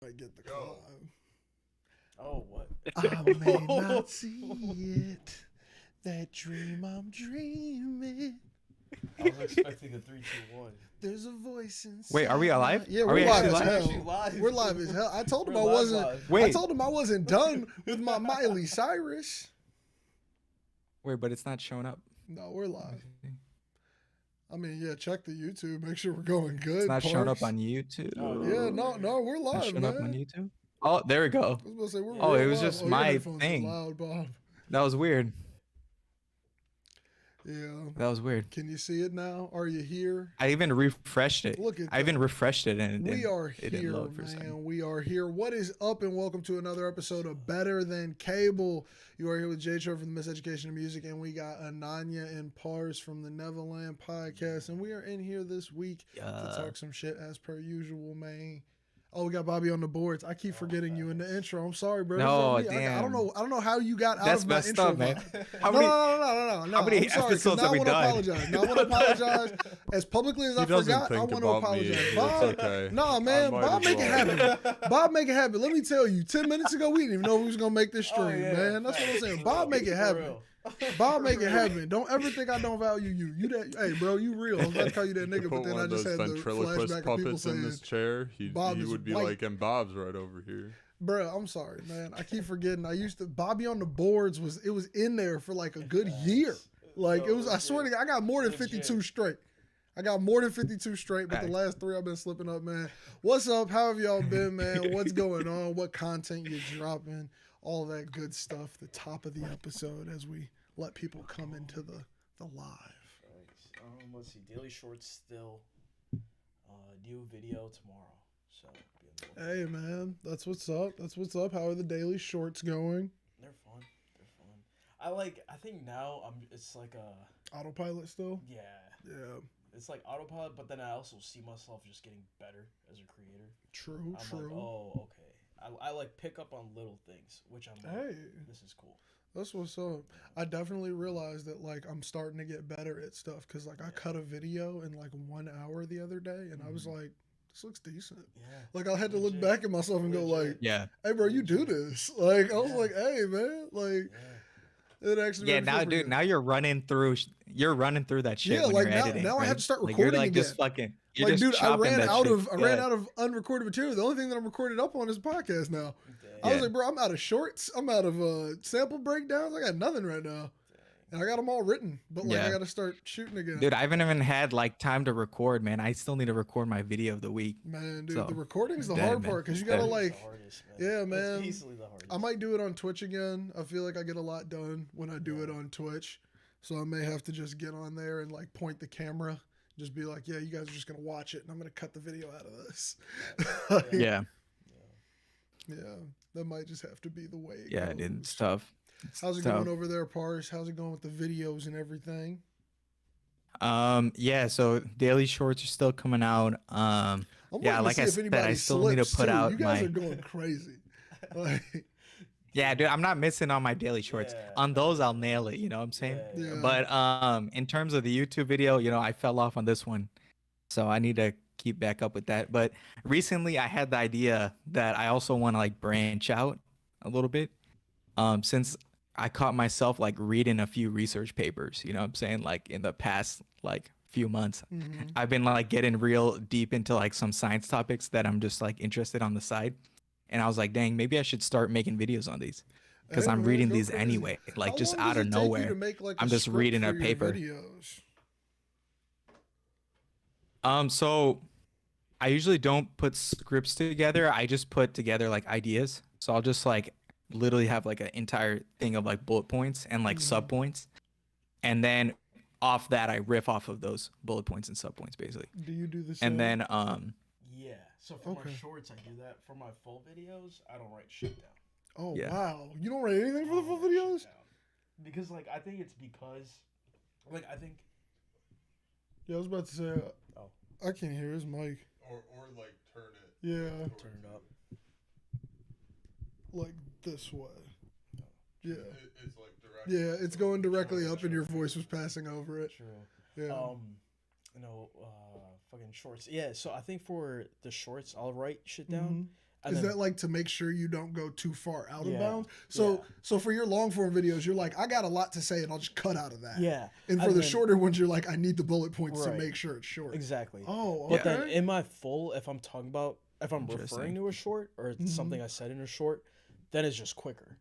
might get the climb. Oh, what? I may not see it. That dream I'm dreaming. I was expecting a 3, 2, 1. There's a voice inside. Wait, are we alive? Yeah, Are we're we live actually as live? hell. Actually live. We're live as hell. I told him We're I live wasn't. live. I Wait. told him I wasn't done with my Miley Cyrus. Wait, but it's not showing up. No, we're live. I mean, yeah, check the YouTube. Make sure we're going good. It's not showing up Parks. on YouTube. Oh, Yeah, no, we're Not live, showing man. up on YouTube. Oh, there we go. I was about to say, we're Oh, real it was live. just your my headphones are thing. Loud, Bob. That was weird. Yeah. That was weird. Can you see it now? Are you here? I even refreshed it. Look at I even that. refreshed it and We are it didn't here, load for a second. man. We are here. What is up, and welcome to another episode of Better Than Cable. You are here with J-Treb from the Miseducation of Music, and we got Ananya and Pars from the Nevaland podcast, and we are in here this week to talk some shit as per usual, man. Oh, we got Bobby on the boards. I keep forgetting you in the intro. I'm sorry, bro. No, That's on me. I don't damn. know. I don't know how you got out That's of my messed intro. up, man. vibe. How No, many? no. How many I'm sorry, 'cause episodes now have I we want to done? apologize. Now I want to apologize as publicly as I doesn't forgot. I think want to about me. apologize. It's Bob, okay. nah, man. I might Bob as make it well. happen. Bob make it happen. Let me tell you, 10 minutes ago we didn't even know we was gonna make this stream, Oh, yeah, man. That's what I'm saying. Bob make it For happen. real. Bob make it happen. Don't ever think I don't value you. You that? Hey, bro, you real. I was about to call you that nigga, Put but then one I of just those had the ventriloquist flashback of people puppets in saying, this chair. He Bob is would be white. like, and Bob's right over here. Bro, I'm sorry, man. I keep forgetting. I used to Bobby on the boards was in there for like a good year. Like it was. I swear to God, I got more than 52 straight. I got more than 52 straight, but the last 3 I've been slipping up, man. What's up? How have y'all been, man? What's going on? What content you dropping? All that good stuff. The top of the episode as we let people come into the live. Let's see. Daily Shorts still. New video tomorrow. So. Hey, man. That's what's up. That's what's up. How are the daily shorts going? They're fun. I think now it's like a Autopilot still? yeah. Yeah. It's like autopilot, but then I also see myself just getting better as a creator. True. I'm like, oh, okay. I like pick up on little things, which I'm like, Hey. this is cool. That's what's up. I definitely realized that like I'm starting to get better at stuff because like I cut a video in like 1 hour the other day and I was like, this looks decent. Yeah. Like I had to look Legit. back at myself and go like, Yeah. hey bro, you do this. Like I was Yeah. like, hey man, like Yeah. it actually. Yeah, made me now, feel dude, pretty now you're running through that shit Yeah, when like, you're now- editing. now I have right? to start Like, you're recording like just again. fucking. good. You're Like just dude, I chopping ran that out shit. of unrecorded material. The only thing that I'm recorded up on is the podcast now. I was Yeah. like, bro, I'm out of shorts. I'm out of sample breakdowns. I got nothing right now. And I got them all written, but like I Yeah. got to start shooting again. Dude, I haven't even had like time to record, man. I still need to record my video of the week. Man, dude, So, the recording's the dead, hard man. part because you Dead. gotta It's like, the hardest, yeah, man. It's easily the hardest. I might do it on Twitch again. I feel like I get a lot done when I do it on Twitch, so I may have to just get on there and like point the camera, just be like, yeah, you guys are just gonna watch it, and I'm gonna cut the video out of this. Like, Yeah. yeah, that might just have to be the way. It Yeah, goes. dude, it's tough. It's How's it tough. going over there, Pars? How's it going with the videos and everything? Yeah, so daily shorts are still coming out. I'm Yeah, waiting to like see I if said, anybody I still need to slips, put too. out You guys my- are going crazy. Like, Yeah, dude, I'm not missing on my daily shorts. Yeah. On those, I'll nail it. You know what I'm saying? Yeah. But in terms of the YouTube video, I fell off on this one, so I need to keep back up with that. But recently, I had the idea that I also want to like branch out a little bit. Since I caught myself like reading a few research papers, you know what I'm saying? Like in the past like few months, mhm. I've been like getting real deep into like some science topics that I'm just like interested on the side. And I was like, dang, maybe I should start making videos on these because Hey, I'm man, reading go these crazy. anyway, like How just long out does of it take you nowhere. to make, like, a I'm just script reading for a your paper. videos? So I usually don't put scripts together. I just put together like ideas. So I'll just like literally have like an entire thing of like bullet points and like sub points. And then off that, I riff off of those bullet points and sub points basically. Do you do the same? And then, Yeah. So for my Okay. shorts, I do that. For my full videos, I don't write shit down. oh yeah. wow, you don't write anything for the I full don't write shit videos? down. Because like I think it's because, like I think. Yeah, I was about to say. Oh. I can't hear his mic. Or like turn it. Yeah, Turn it up. like this way. Yeah, It's like direct. yeah, it's going directly up, and your voice was passing over it. True. Yeah. Fucking shorts. Yeah, so I think for the shorts, I'll write shit down, And Is then, that like to make sure you don't go too far out of Yeah, bounds? So for your long form videos, you're like, I got a lot to say and I'll just cut out of that. yeah. And for the then- shorter ones, you're like, I need the bullet points to Right. make sure it's short. Exactly. Oh, okay. But then in my full, if I'm talking about, if I'm Interesting. referring to a short or Mm-hmm. something I said in a short, then it's just quicker.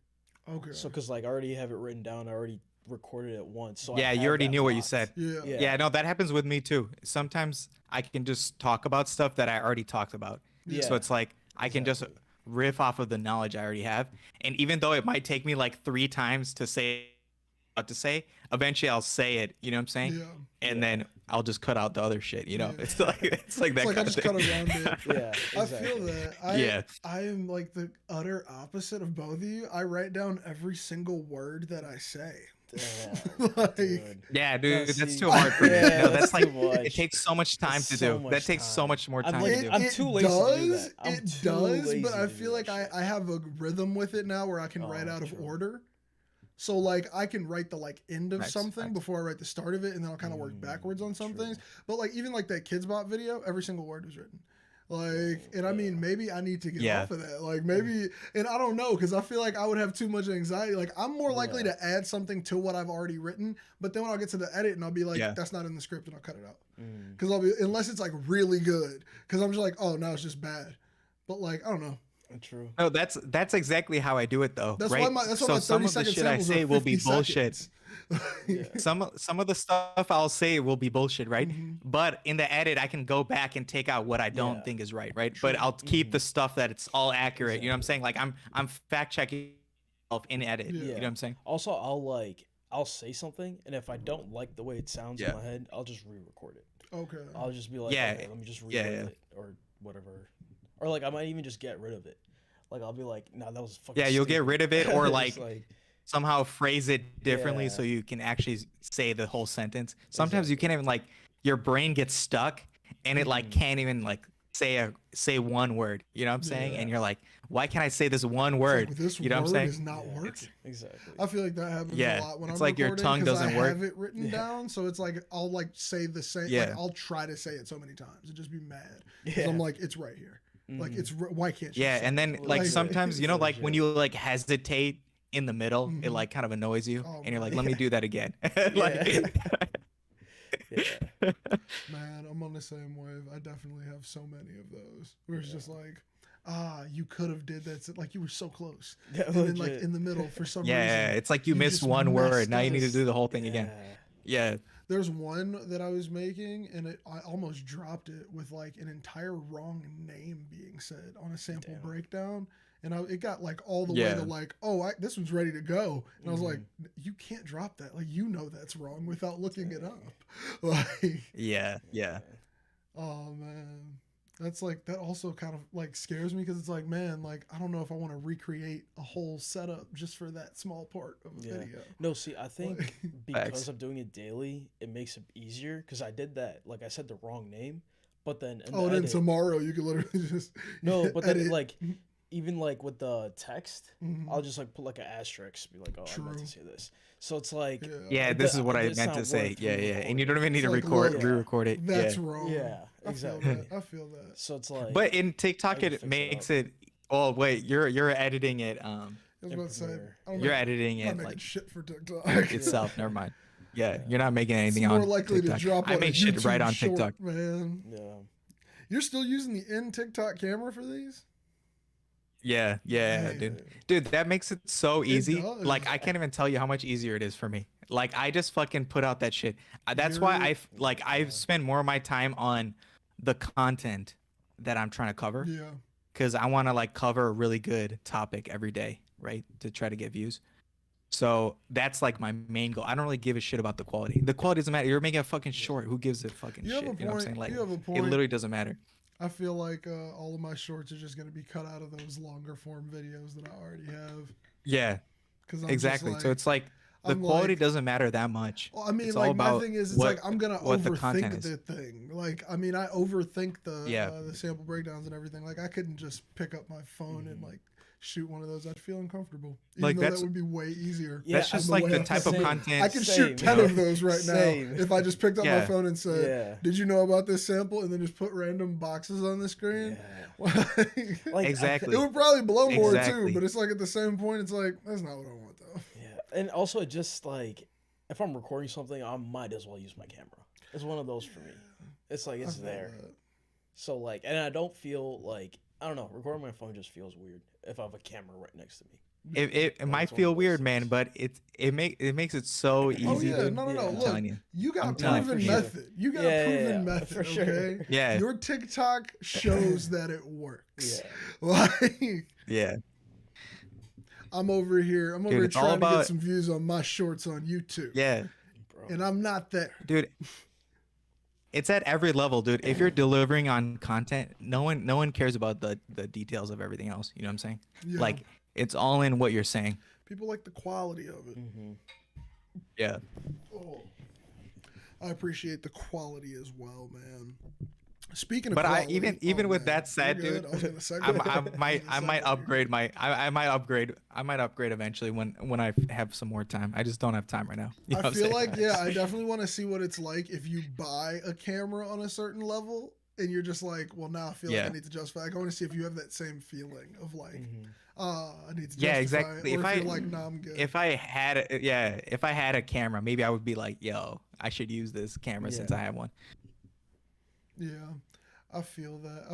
Okay. So, because like I already have it written down, I already recorded it once. So I Yeah, you have already that knew what you locked. said. Yeah. Yeah. Yeah, no, that happens with me too. Sometimes I can just talk about stuff that I already talked about. Yeah. So it's like I can just Exactly. riff off of the knowledge I already have. And even though it might take me like 3 times to say what to say, eventually I'll say it, you know what I'm saying? Yeah. And then I'll just cut out the other shit, you know? Yeah. It's like that It's like kind I of just thing. cut around it. Yeah. I Exactly. feel that. Yeah. I am like the utter opposite of both of you. I write down every single word that I say. Damn, Like, dude. Yeah, dude, No, that's see, too hard for me. yeah, No, that's that's like too much. it takes so much time That's to so do. much That takes so time. much more I'm time like- to do. I'm too lazy to do that. I'm It too does, lazy but to I do feel that like shit. I have a rhythm with it now where I can write Oh, out of true. order. So like I can write the like end of Nice, something nice. before I write the start of it, and then I'll kind of work backwards on some true. things. But like even like that Kids Bop video, every single word was written. Like, and I mean, maybe I need to get Yeah. off of that. Like maybe, and I don't know, because I feel like I would have too much anxiety. Like I'm more likely Yeah. to add something to what I've already written, but then when I'll get to the edit and I'll be like, Yeah. that's not in the script, and I'll cut it out. Mm. Because I'll be, unless it's like really good, because I'm just like, oh, now it's just bad. But like, I don't know. True. No, that's exactly how I do it though. That's right? why my that's why So my some 30 of the second shit I samples are say will be 50 bullshit. seconds. Yeah. Some of the stuff I'll say will be bullshit, right? Mhm. But in the edit, I can go back and take out what I don't Yeah. think is right, right? But I'll keep the stuff that it's all accurate. You know what I'm saying? Like I'm fact checking myself in edit. Yeah. You know what I'm saying? Also, I'll say something, and if I don't like the way it sounds Yeah. in my head, I'll just re-record it. Okay. I'll just be like, Yeah. okay, let me just Yeah, reword yeah. it or whatever, or like I might even just get rid of it. Like I'll be like, nah, that was fucking. Yeah, you'll get stupid." rid of it or Just like somehow phrase it differently Yeah. so you can actually say the whole sentence. Sometimes you can't even like your brain gets stuck and it like can't even like say one word. You know what I'm saying? Yeah. And you're like, why can't I say this one It's word? like, this You know what I'm word saying? is not Yeah. working. exactly. I feel like that happens Yeah, a lot when it's I'm like your recording, tongue 'cause doesn't I work. have it written Yeah. down, so it's like I'll like say the same. Yeah. Like I'll try to say it so many times and just be mad because Yeah. I'm like, it's right here. Like Mhm. it's why can't you? Yeah, say and then it? like Like, sometimes you know like when legit. you like hesitate in the middle, it Mhm. like kind of annoys you, Oh, and you're like, man. let me do that again. Yeah. Yeah. Man, I'm on the same wave. I definitely have so many of those where it's just like, you could have did that. Like you were so close, Yeah, and then like legit. in the middle for some Yeah, reason. it's like you missed just one messed word. Now you need to us. do the whole thing again. Yeah. Yeah. There's one that I was making, and I almost dropped it with like an entire wrong name being said on a sample Damn. breakdown, and it got like all the way Yeah. to like, oh, this one's ready to go, and I was Mhm. like, you can't drop that, like you know that's wrong without looking it up, like, Yeah. Yeah. oh man. That's like that also kind of like scares me because it's like, man, like I don't know if I want to recreate a whole setup just for that small part of a Yeah. video. No, see, I think Like- because Facts. I'm doing it daily, it makes it easier because I did that. Like I said the wrong name, but then in Oh, the and then edit, tomorrow you could literally just no, but then edit. like even like with the text, Mhm. I'll just like put like an asterisk, be like, oh, I meant True. to say this. So it's like, Yeah, It this do- is what I it's meant not to say. worth Yeah, yeah. And you re-recording. don't even need It's to like, record, look, re-record it. That's Yeah. wrong. Yeah, I exactly. feel that. I feel that. So it's like, But in TikTok, I can it fix it makes up. it. Oh wait, you're editing it. I was in about to say, Premiere. I don't You're know, editing I'm not it making like shit for TikTok. itself. Never mind. Yeah, you're not making It's anything more on likely TikTok. to drop I on make a shit YouTube right on short, TikTok. man. yeah, You're still using the in TikTok camera for these? Yeah, yeah, Dang. dude, that makes it so easy. does. Like I can't even tell you how much easier it is for me. Like I just fucking put out that shit. That's why I've spent more of my time on the content that I'm trying to cover Yeah. because I want to like cover a really good topic every day, right? To try to get views. So that's like my main goal. I don't really give a shit about the quality. The quality doesn't matter. You're making a fucking short. Who gives a fucking You shit? have a You know what I'm point. saying? Like You have a it point. literally doesn't matter. I feel like all of my shorts are just going to be cut out of those longer form videos that I already have. Yeah, Cause exactly. So it's like the I'm quality like- doesn't matter that much. Well, I mean, It's all like my about thing is, it's what- like I'm gonna what the content overthink is. the thing. Like, I mean, I overthink Yeah. the sample breakdowns and everything. Like, I couldn't just pick up my phone and like shoot one of those, I'd feel uncomfortable. Even Like, though that's- that would be way easier. Yeah, That's just on the like way the up. type of Same. content. I can Same, shoot 10 you of know? those right Same. now if I just picked up my Yeah. phone and said, Yeah. "Did you know about this sample?" and then just put random boxes on the screen. Like, Exactly. It would probably blow more Exactly. too, but it's like at the same point, it's like that's not what I want though. Yeah, and also just like if I'm recording something, I might as well use my camera. It's one of those for me. It's like it's I feel there. that. So like, and I don't feel like I don't know. Recording my phone just feels weird if I have a camera right next to me. It might it's one feel of those weird, man, things. but it makes it so easy. Oh yeah, dude. no. Yeah. I'm Look, telling you. you got I'm telling you, proven for sure. method. You got Yeah, proven yeah, method. for sure. Okay. Yeah. Your TikTok shows that it works. Yeah. Like Yeah. I'm over here Dude, trying it's all to get about- some views on my shorts on YouTube. Yeah. Bro. And I'm not there. Dude. It's at every level, dude. If you're delivering on content, no one cares about the details of everything else. You know what I'm saying? Yeah. Like it's all in what you're saying. People like the quality of it. Mhm. Yeah. Oh. I appreciate the quality as well, man. Speaking of But quality, even with man, that said, you're good. dude, I was gonna segue. I might upgrade eventually when I have some more time. I just don't have time right now. You know I what I'm feel saying? like, yeah, I definitely want to see what it's like if you buy a camera on a certain level and you're just like, well, now I feel like Yeah. I need to justify. I want to see if you have that same feeling of like, Mhm. I need to justify Yeah, it. exactly. Or If if you're I- like, nah, I'm good. if I had a camera, maybe I would be like, yo, I should use this camera since Yeah. I have one. Yeah, I feel that.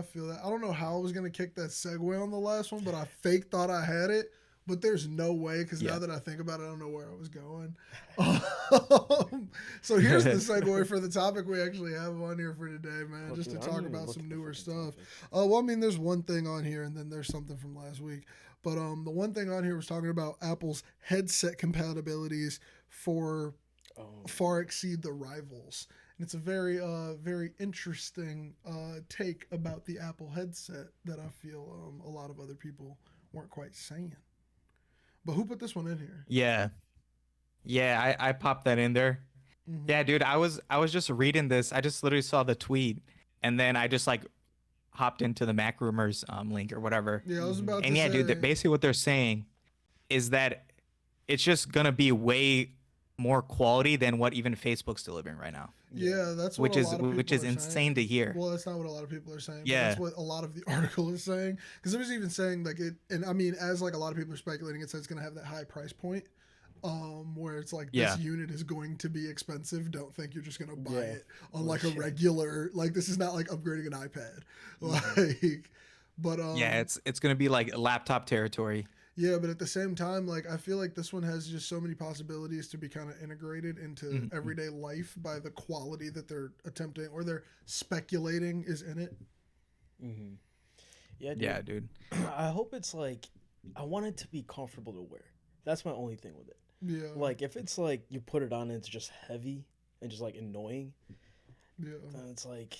I don't know how I was going to kick that segue on the last one, but I fake thought I had it. But there's no way because Yeah. now that I think about it, I don't know where I was going. So here's the segue for the topic we actually have on here for today, man, Well, just to dude, I'm talk not even about some looking for newer fucking stuff. topics. Well, I mean, there's one thing on here, and then there's something from last week. But the one thing on here was talking about Apple's headset compatibilities for Oh, far exceed the rivals. And it's a very, very interesting take about the Apple headset that I feel a lot of other people weren't quite saying. But who put this one in here? Yeah, I popped that in there. Mhm. Yeah, dude, I was just reading this. I just literally saw the tweet, and then I just like hopped into the Mac Rumors link or whatever. Yeah, I was about to And yeah, say. dude, basically what they're saying is that it's just gonna be way more quality than what even Facebook's delivering right now, Yeah, that's what which a is lot of people are insane saying. to hear. Well, that's not what a lot of people are saying. But Yeah. that's what a lot of the article is saying. Because it was even saying like it, and I mean, as like a lot of people are speculating, it says it's gonna have that high price point, where it's like Yeah. this unit is going to be expensive. Don't think you're just gonna buy Yeah. it on Well, like a shit. regular. Like this is not like upgrading an iPad. Like, but Yeah, it's gonna be like laptop territory. yeah, but at the same time, like I feel like this one has just so many possibilities to be kind of integrated into Mhm. everyday life by the quality that they're attempting or they're speculating is in it. Mhm. Yeah, dude. Yeah, dude. I hope it's like I want it to be comfortable to wear. That's my only thing with it. Yeah. Like if it's like you put it on and it's just heavy and just like annoying, Yeah. then it's like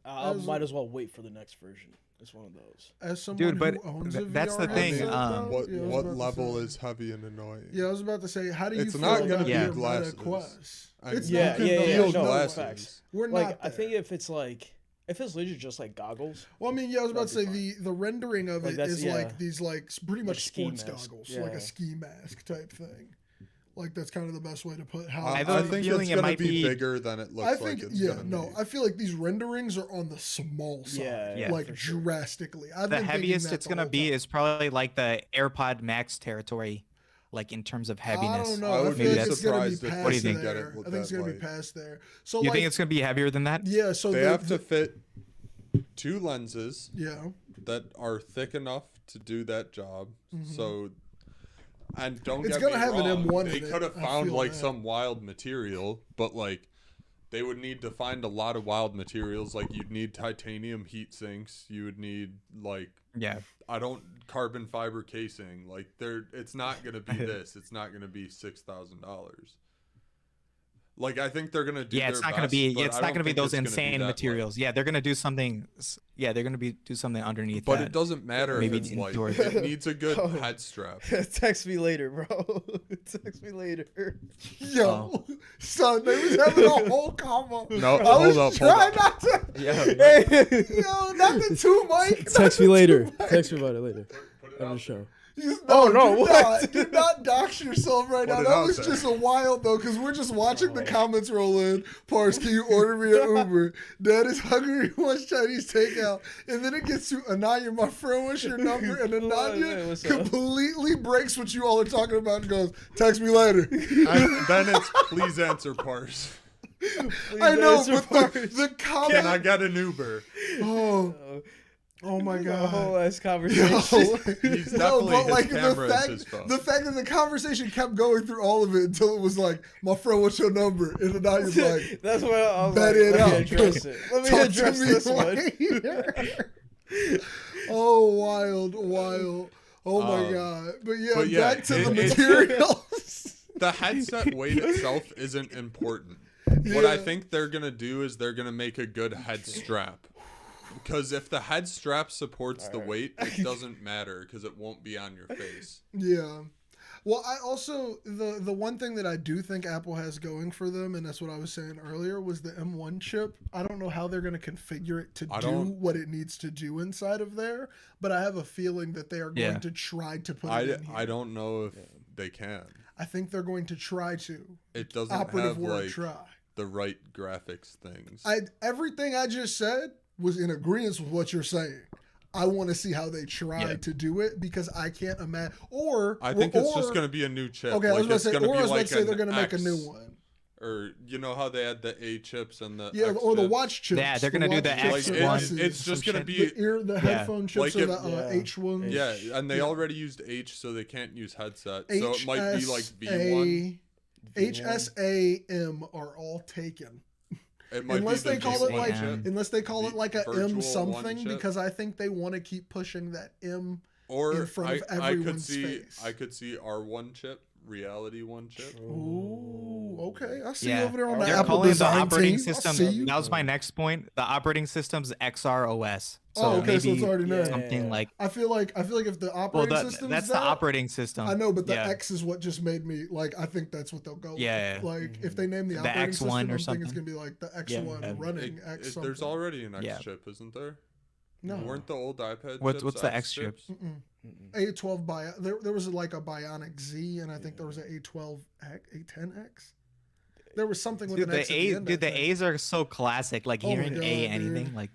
I As- might as well wait for the next version. It's one of those. As someone Dude, but who owns a that's the VR thing, headset, though, What yeah, I was what about to level say- is heavy and annoying? Yeah, I was about to say, how do you It's feel not about gonna be your Meta glasses. Quest? I It's mean, Yeah, not yeah, gonna yeah, be Field no, glasses. facts. We're Like not I there. think if it's legit just like goggles. Well, I mean, yeah, I was about to say That'd be the rendering of Like, it that's- is yeah. like these like pretty much ski sports mask. goggles, Yeah. like a ski mask type thing. Like that's kind of the best way to put how I I, have I a think feeling it's it gonna might be be- bigger than it looks I think like it's yeah, gonna no, be. I feel like these renderings are on the small side, Yeah, Yeah. like for sure. drastically. I've The been thinking heaviest that it's the gonna whole be time. is probably like the AirPod Max territory, like in terms of heaviness. I don't know. I I, would feel be like it's gonna be surprised if past What do you think? Get there. it with I think it's that gonna be light. past there. So You like, think it's gonna be heavier than that? yeah. So They the, have to fit two lenses yeah. that are thick enough to do that job. Mhm. So, and don't It's get gonna me have an wrong, M1 they in it, could have I found feel like that. some wild material, but like they would need to find a lot of wild materials. Like you'd need titanium heat sinks. You would need like Yeah. carbon fiber casing. Like it's not gonna be this. It's not gonna be $6,000. Like I think they're gonna do. Yeah, it's their not gonna best, be. but It's I not don't gonna be think those it's gonna be insane that light. materials. Yeah, they're gonna do something. Yeah, they're gonna do something underneath But that. it doesn't matter Maybe if it's light. indoors. It needs a good Oh. head strap. Text me later, bro. Text me later. Yo, son, they was having a whole combo. No, I was hold up. trying not to. Yeah. Hey, Yo, not the two mic. text me later. Text me about it later. Put of the show. No, no, do what? do not dox yourself right now. Put it That out was there. just a wild though, because we're just watching the comments roll in. Pars, can you order me an Uber? Dad is hungry. He wants Chinese takeout, and then it gets to Ananya, my friend. What's your number? And Hey, Ananya what's up? completely breaks what you all are talking about and goes, "Text me later." Then it's please answer Pars. I know, answer but Pars. the comment. Can I get an Uber? Oh my A god. whole ass Yo. conversation. He's No, definitely but his like camera is his phone. the fact that the conversation kept going through all of it until it was like, my friend, what's your number? And then I was like, That's what I was bet like. it Let out. me address it. Let me Talk to address me this one. later. Oh, wild. Oh my Um, god. But but yeah, yeah, back to the it- materials. The headset weight itself isn't important. What I Yeah. think they're gonna do is they're gonna make a good head strap. Because if the head strap supports the weight, it doesn't matter because it won't be on your face. Yeah. Well, I also the one thing that I do think Apple has going for them, and that's what I was saying earlier, was the M1 chip. I don't know how they're going to configure it to do what it needs to do inside of there, but I have a feeling that they are going to try to put it in here. I don't know if they can. I think they're going to try to. It doesn't Operative have word, like try. the right graphics things. Everything I just said was in agreement with what you're saying. I want to see how they try to do it because I can't imagine. Or I think it's just going to be a new chip. Okay, I was like about it's to say, going to or be I was about like to say an they're going to make a X, new one. Or you know how they had the A chips and the Yeah, X or the chips? watch chips. Yeah, they're gonna do the watch chips X1. are Like X's. it's just some going to shit. be the headphone chips Like are if- the H ones. yeah, and they Yeah. already used H, so they can't use headset. So it might be like HSA, V1. HSAM are all taken. It might Unless be they the call it G1 like, chip. unless they call it like a Virtual M one something, chip. because I think they want to keep pushing that M. Or in front of I could everyone's see face. I could see R1 chip, reality one chip. Ooh, okay. I see Yeah. you over there on the They're Apple calling the design operating team. I system. see you. That was my next point. The operating system's XROS. So Oh, okay, so maybe it's already there. something like. I feel like if the Well, operating system that's is the that, operating system. I know, but the yeah. X is what just made me like. I think that's what they'll go. Yeah, with. yeah. Like if they name the The operating X1 system, or I'm thinking it's something. gonna be like the X1 Yeah. running X something. There's already an X Yeah. chip, isn't there? No. Weren't the old iPad What's chips the X chip? chips? A12 there was like a Bionic Z, and I think there was an A12X, A10X. There was something with Dude, an X at the end. I the think. A's are so classic. Like Oh my hearing God, A dude. anything like.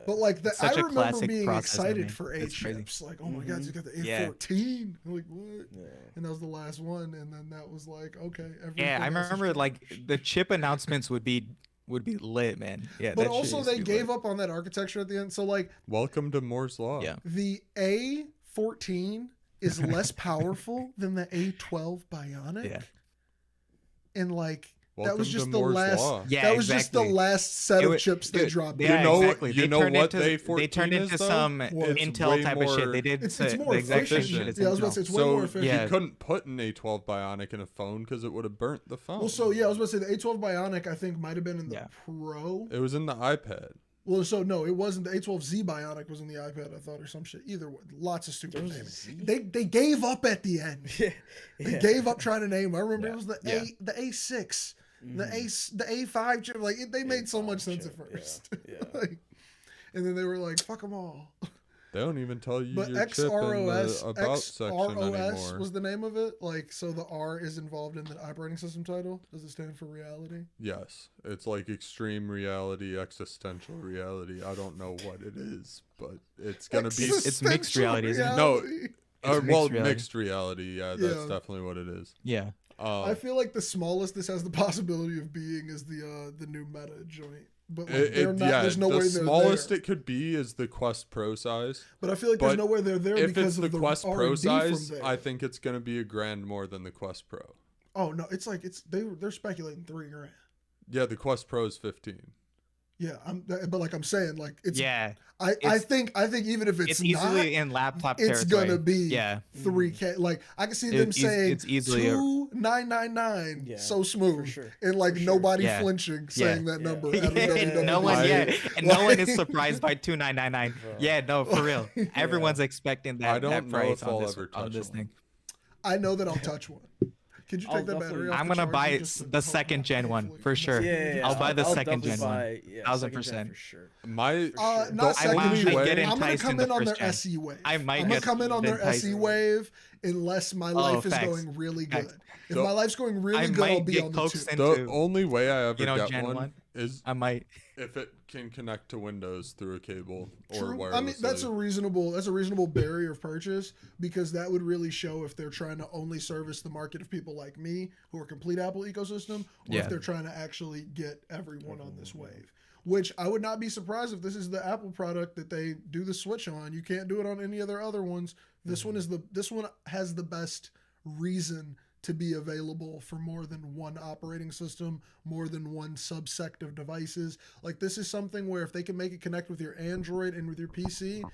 But like It's I such a remember classic being processor, excited man. for A It's crazy. chips. Like, oh my god, you got the Yeah. A14. I'm like, what? And that was the last one, and then that was like, okay. Yeah, I everything else is remember good. like the chip announcements would be lit, man. Yeah, But that shit also used to they be gave lit. up on that architecture at the end. So like Welcome to Moore's Law. Yeah. the A14 is less powerful than the A12 Bionic. Yeah. And like Welcome that was to just the Moore's last. Law. Yeah, that was just the exactly. last set It of wa- chips they dude, dropped. Yeah, You know- exactly. you They know turned what into, the they A14 turned is, into though? some It's Intel way type of shit. more- They did It's the more exact same efficient. shit as Yeah, I was about to say Intel. it's way So more efficient. Yeah. you couldn't put an A12 Bionic in a phone because it would have burnt the phone. Well, so yeah, I was about to say the A12 Bionic I think might have been in the Yeah. Pro. It was in the iPad. Well, so no, it wasn't. The A12Z Bionic was in the iPad, I thought, or some shit. Either way, lots of stupid naming. They gave up at the end. They gave up trying to name. I remember it was the A6, the A5 chip. Like they made so much sense at first. Like, and then they were like, "Fuck them all." They don't even tell you But your chip in XROS, the about section XROS anymore. was the name of it. Like, so the R is involved in the operating system title. Does it stand for reality? Yes, it's like extreme reality, existential reality. I don't know what it is, but it's gonna be. It's mixed reality, isn't it? No, reality. mixed reality. mixed reality. Yeah, that's Yeah. definitely what it is. Yeah. I feel like the smallest this has the possibility of being is the new Meta joint. But like, there's no the way they're smallest there. it could be is the Quest Pro size. But I feel like there's but no way they're there If because it's the of the Quest R&D Pro size, from there. I think it's gonna be a grand more than the Quest Pro. Oh no, it's like they're speculating $3,000. Yeah, the Quest Pro is 15. Yeah, but like I'm saying, like it's Yeah. I think even if It's it's not, easily in laptop it's territory. gonna be Yeah. $3K. Like I can see them saying it's easily $2,999 Yeah, so smooth, for sure. and like For sure. nobody Yeah. flinching saying that Yeah. number. Yeah. At a WWE. no one, and no one is surprised by 2,999. Bro. Yeah, no, for real. Everyone's expecting I that, don't that know price if I'll on this, ever on touch this one. thing. I know that I'll touch one. Could you I'll take that battery definitely- off? I'm the gonna buy charger it, just to the hope second not gen one, hopefully for mess sure. it up? Yeah, I'll buy the second definitely gen one. buy, yeah, 1000%. for sure. My Not I second might gen. get I'm gonna enticed come in the in on their first gen. SE wave. I might I'm gonna get come in on their enticed. SE wave unless my life is facts. going really good. Facts. If So, my life's going really I good, I'll might be get on the coaxed two. the into, only way I ever you know, get Gen one 1. is I might. if it can connect to Windows through a cable or True. wirelessly. I mean, that's a reasonable barrier of purchase because that would really show if they're trying to only service the market of people like me who are complete Apple ecosystem, or Yeah. if they're trying to actually get everyone on this wave. Which I would not be surprised if this is the Apple product that they do the switch on. You can't do it on any other ones. This one has the best reason to be available for more than one operating system, more than one subsect of devices. Like this is something where if they can make it connect with your Android and with your PC,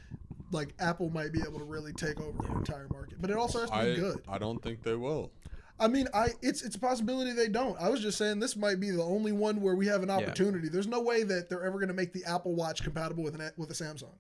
like Apple might be able to really take over the entire market. But it also has to be good. I don't think they will. I mean, it's a possibility they don't. I was just saying this might be the only one where we have an opportunity. There's no way that they're ever going to make the Apple Watch compatible with a Samsung.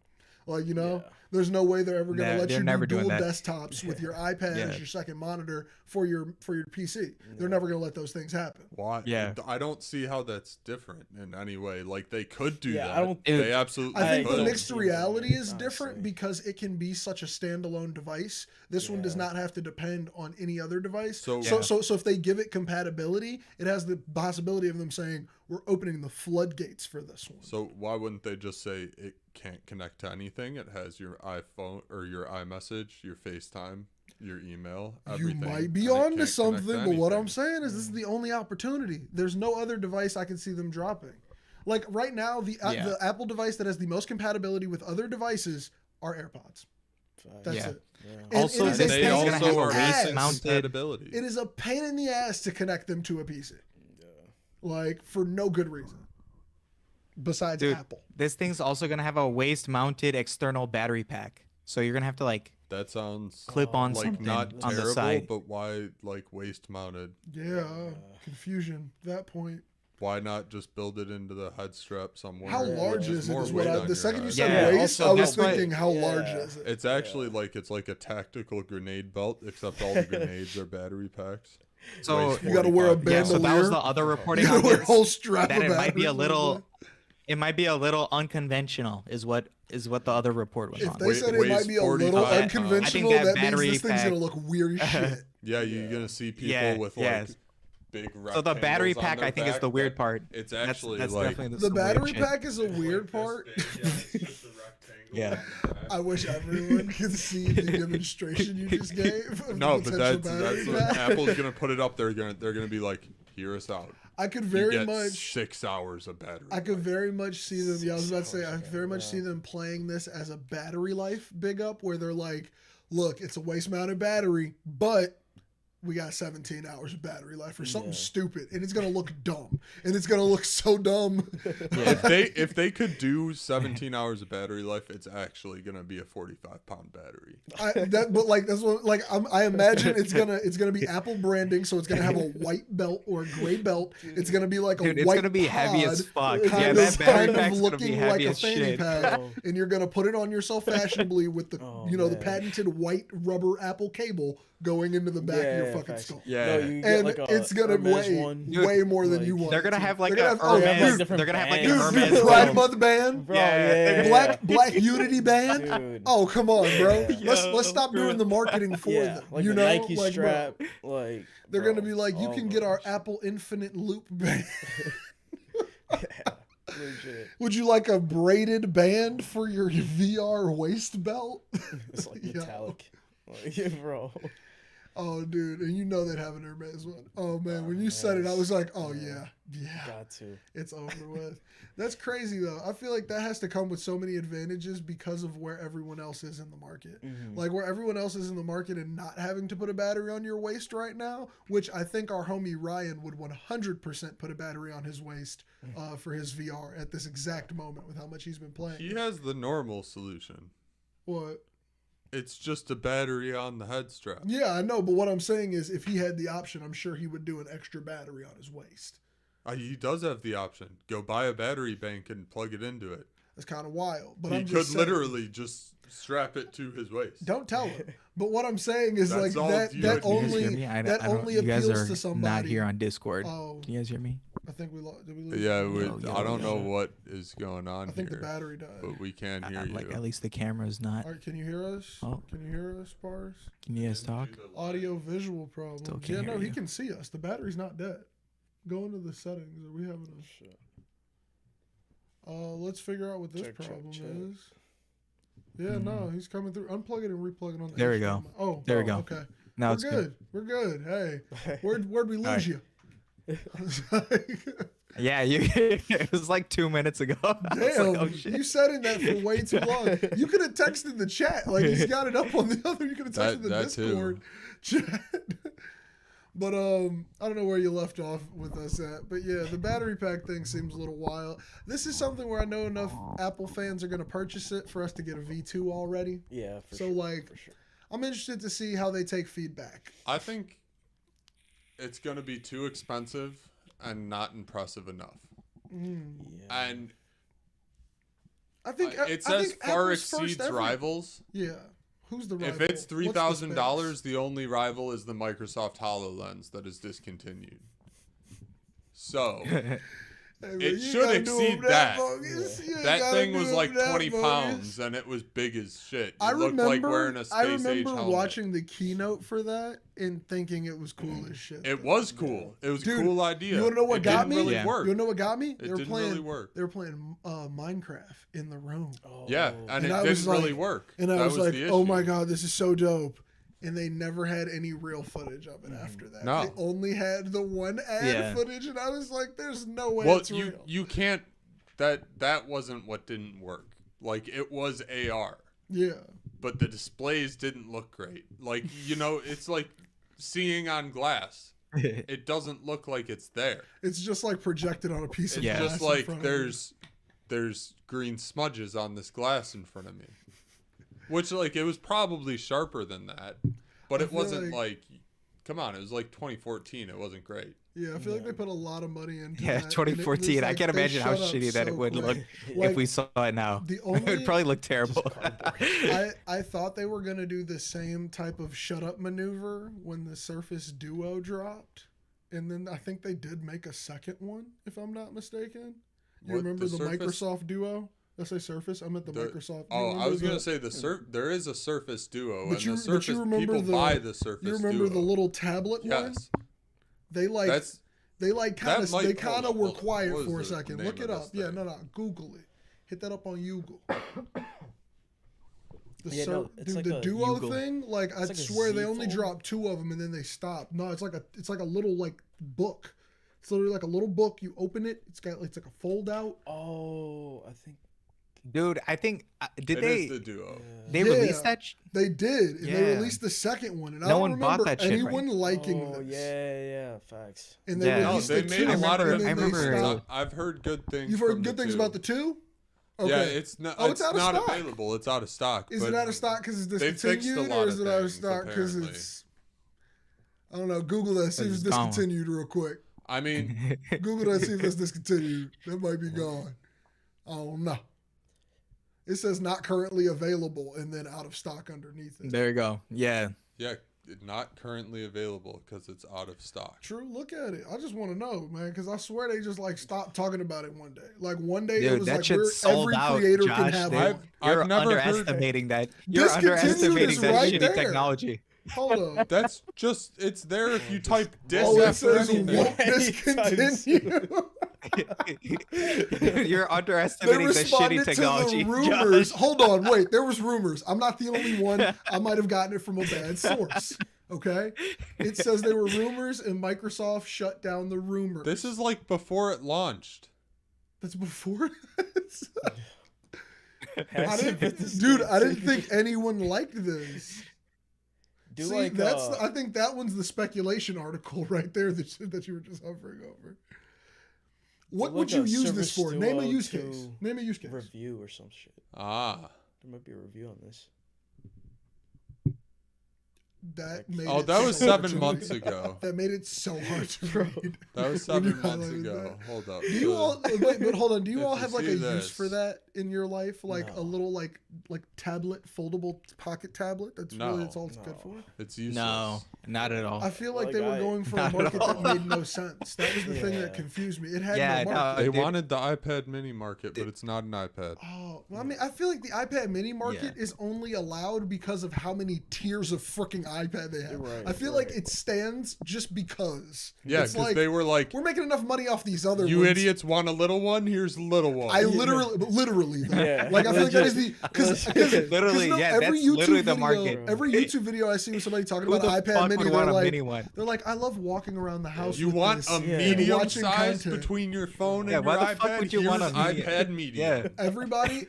Like, you know, there's no way they're ever going to let you do dual desktops with your iPad as your second monitor for your PC. They're never going to let those things happen. Why? Yeah. I don't see how that's different in any way. Like they could do that. I don't. They absolutely I think could. the mixed reality is honestly. different because it can be such a standalone device. This one does not have to depend on any other device. So if they give it compatibility, it has the possibility of them saying, we're opening the floodgates for this one. So why wouldn't they just say it can't connect to anything? It has your iPhone or your iMessage, your FaceTime, your email, everything. You might be and it on to can't connect something, but what I'm anything. saying is this is the only opportunity. There's no other device I can see them dropping. Like right now, the Apple device that has the most compatibility with other devices are AirPods. That's it. Yeah. Also, it is this a thing's pain gonna in have the a ass. waist-mounted. compatibility. It is a pain in the ass to connect them to a PC. Like for no good reason. Besides Dude, Apple. This thing's also gonna have a waist-mounted external battery pack, so you're gonna have to like That sounds clip on like something not on the terrible, side. but why like waist mounted? Yeah, confusion at that point. Why not just build it into the head strap somewhere? How large Which is it? more Is what weight I, on the your second you head. said Yeah, waist, also I was that's why- thinking, how large is it? It's actually like it's like a tactical grenade belt, except all the grenades are battery packs. So Weighs You gotta wear a 45 yeah, bandolier. so that was the other You reporting gotta on wear a this, whole strap that of it might be a batteries. little, it might be a little unconventional, is what the other report was If on. they Weight- said it might weighs be a 45 little pounds. unconventional, I think that that means battery this thing's pack- gonna look weird as shit. Yeah, you're gonna see people Yeah, with like yes. big. So the battery rectangles on pack, their I think, is back. the weird part. It's That's- actually that's like definitely The some weird battery shit. pack is a weird part. Yeah. I wish everyone could see the demonstration you just gave. Of no, the but potential that's battery what pack. Apple's gonna put it up. They're gonna be like, hear us out. I could You very get much 6 hours of battery. I could very much see them. Yeah, I was about to say, I could very much see them playing this as a battery life big up, where they're like, "Look, it's a waist-mounted battery, but we got 17 hours of battery life or something stupid, and it's gonna look dumb, and it's gonna look so dumb." If they could do 17 hours of battery life, it's actually gonna be a 45-pound battery. I imagine it's gonna be Apple branding, so it's gonna have a white belt or a gray belt. It's gonna be like a Dude, it's white gonna be heavy as pod, fuck. kind Yeah, of- that battery kind of pack's gonna be looking heavy like a as fanny shit. pack, and you're gonna put it on yourself fashionably with the the man. patented white rubber Apple cable going into the back of your fucking facts. skull. Yeah. No, you get And like a it's gonna Hermes weigh one. way more than Like, you want. They're it gonna to. have like They're a gonna have- Hermes. dude, They're gonna have like a Dude, Hermes. Pride logo. Month band. Bro, Yeah. Black Unity band. Dude. Oh come on, bro. Yeah. Let's stop doing the marketing for Yeah, them. like you the know, Nike like, bro, strap. Like they're bro, gonna be like, you all can get our those. Apple Infinite Loop band. Yeah, legit. Would you like a braided band for your VR waist belt? It's like Yo. metallic. Like, yeah, bro. Oh, dude, and you know they'd have an Hermes one. Oh man, when you said it, I was like, oh yeah, Got to. it's over with. That's crazy though. I feel like that has to come with so many advantages because of where everyone else is in the market. Mhm. Like where everyone else is in the market and not having to put a battery on your waist right now, which I think our homie Ryan would 100% put a battery on his waist for his VR at this exact moment with how much he's been playing. He has the normal solution. What? It's just a battery on the head strap. Yeah, I know, but what I'm saying is if he had the option, I'm sure he would do an extra battery on his waist. He does have the option. Go buy a battery bank and plug it into it. That's kind of wild. But He I'm could just saying, literally just strap it to his waist. don't tell him. But what I'm saying is That's like all that you that would need. Can you guys hear only me? I that don't- only you guys appeals are to somebody. not here on Discord. Oh, Can you guys hear me? I think we lost. Did we lose? Yeah, Oh, I don't know yeah. what is going on I think here, the battery died. but we can hear you. Like at least the camera's not. All right, can you hear us? Oh. Can you hear us, Pars? Can you guys talk? Audio visual problems. Still Yeah, can't no, hear he you. can see us. The battery's not dead. Go into the settings. Are we having a shit? Let's figure out what this problem is. Yeah, no, he's coming through. Unplug it and replug it on the There we go. HDMI. Oh, There we go. Okay. Now We're it's good. We're good. Hey, where'd we lose right. you? Yeah, it was like 2 minutes ago. I was like, Damn, oh, shit. you sat in that for way too long. You could have texted the chat. Like, he's got it up on the other. You could have texted the That too. Discord chat. But I don't know where you left off with us at. But yeah, the battery pack thing seems a little wild. This is something where I know enough Apple fans are going to purchase it for us to get a V2 already. Yeah, for So, sure. like, For sure. I'm interested to see how they take feedback. I think it's going to be too expensive and not impressive enough. Yeah. And I think it I says think far Apple's first exceeds ever- rivals. Yeah. Who's the rival? If it's What's the $3,000, specs? the only rival is the Microsoft HoloLens that is discontinued. So Hey, man, it you should gotta do exceed them that. bogus. You that gotta thing do was them like that 20 bogus. pounds and it was big as shit. I It looked remember, like wearing a space age helmet. watching the keynote for that and thinking it was cool as shit. It was cool. It was Dude, a cool idea. you wanna know what it got didn't me? really Yeah. work. You know what got me? It didn't really work. They were playing Minecraft in the room, Oh. Yeah, and And it I was didn't really like- work. and I That was like, the "Oh issue. my god, this is so dope." And they never had any real footage of it after that. No. They only had the one ad Yeah. footage, and I was like, "There's no way Well, it's real." you can't. That wasn't what didn't work. Like it was AR, Yeah, but the displays didn't look great. Like it's like seeing on glass. It doesn't look like it's there. it's just like projected on a piece of It's glass. just in like front of you. there's green smudges on this glass in front of me. Which like it was probably sharper than that, but I it feel wasn't like- like come on, it was like 2014. It wasn't great. Yeah, I feel like they put a lot of money into Yeah, that, and it was 2014. I like can't they imagine how shut up shitty that so it would quick. look Like, if we saw it now. the It only would probably look terrible. I thought they were gonna do the same type of shut up maneuver when the Surface Duo dropped, and then I think they did make a second one, if I'm not mistaken. You What, remember the Surface? Microsoft Duo? Did I say Surface? I meant the Microsoft. You Oh, I remember was gonna the- say there is a Surface Duo, But and you- the but you Surface remember people the- buy the Surface You remember Duo. the little tablet one? Yes, They like that's they like kind of that might- they kind of hold were up. quiet What for a is the second. name Look of it this up. Yeah, thing? no, Google it. Hit that up on Google. Yeah, no, it's Dude, like the a Duo Google. thing, like I like a swear they Z only fold. dropped 2 of them and then they stopped. No, it's like a little like book. It's literally like a little book. You open it. It's like a fold out. Oh, I think. Dude, I think did it they is the Duo. they Yeah. release that? They did, and they Yeah. released the second one, and I No don't one bought remember that shit, right? anyone liking Oh, this. yeah, facts. And they Yeah. No, released they the made two, a lot of and good then they remember- stopped. I've heard good things. You've heard from good the things two. about the 2? Okay. Yeah, it's not. Oh, it's it's out of not stock. available. It's out of stock. Is but it out of stock because it's they fixed a discontinued, lot or of is it out of things, stock because apparently. it's? I don't know. Google that. See if it's It's gone. discontinued real quick. I mean, Google that. See if it's discontinued. That might be gone. I don't know. It says not currently available and then out of stock underneath it. There you go. Yeah. yeah, not currently available because it's out of stock. True. Look at it. I just want to know, man, because I swear they just like stopped talking about it one day. Like one day it Dude, was that like shit's sold every out, creator Josh. can have They- one. You're I've never heard. underestimating that. You're Discontinued underestimating is that right shitty there. technology. Hold up. That's just. It's there if you type disc Oh, it after says anything. won't discontinue. You're They underestimating the responded shitty to technology. the rumors. Josh. Hold on, wait. There was rumors. I'm not the only one. I might have gotten it from a bad source. Okay, it says they were rumors, and Microsoft shut down the rumors. This is like before it launched. That's before. I Hasn't been didn't, this dude. good I didn't since- think anyone liked this. Do See, like that's. I think that one's the speculation article right there that you were just hovering over. What Do would like you a use this Surface for? Name a Duo use 2 case. Name a use case. review or some shit. Ah, There might be a review on this. That made Oh, it that was so hard 7 to months read. ago. That made it so hard to read. That was When you 7 months highlighted ago. that. Hold up. Do you all wait? But hold on. Do you if all you have like see a use for this- that in your life? Like a No. little like tablet, foldable pocket tablet. That's really No. that's all it's good for. It's useless. No, not at all. I feel like Like, they were I- going for a Not at market that all. made no sense. That was the thing Yeah. that confused me. It had Yeah, no no, market. They Dude. wanted the iPad mini market, but it's not an iPad. Oh, well, I mean, I feel like the iPad mini market is only allowed because of how many tiers of freaking iPad they have. Right, I feel like it stands just because. Yeah, It's because like, they were like, we're making enough money off these other you ones. idiots want a little one? Here's a little one. I literally, though. Yeah, Like I feel like that is the because Literally, yeah, that's literally the market. Every YouTube video I see with somebody talking Who about the an iPad fuck Mini, would they're want a like, mini one? they're like, I love walking around the house. You with want this a and medium watching size content. between your phone Yeah, and why your the iPad? fuck would you want Here's a medium? iPad medium? Yeah. Everybody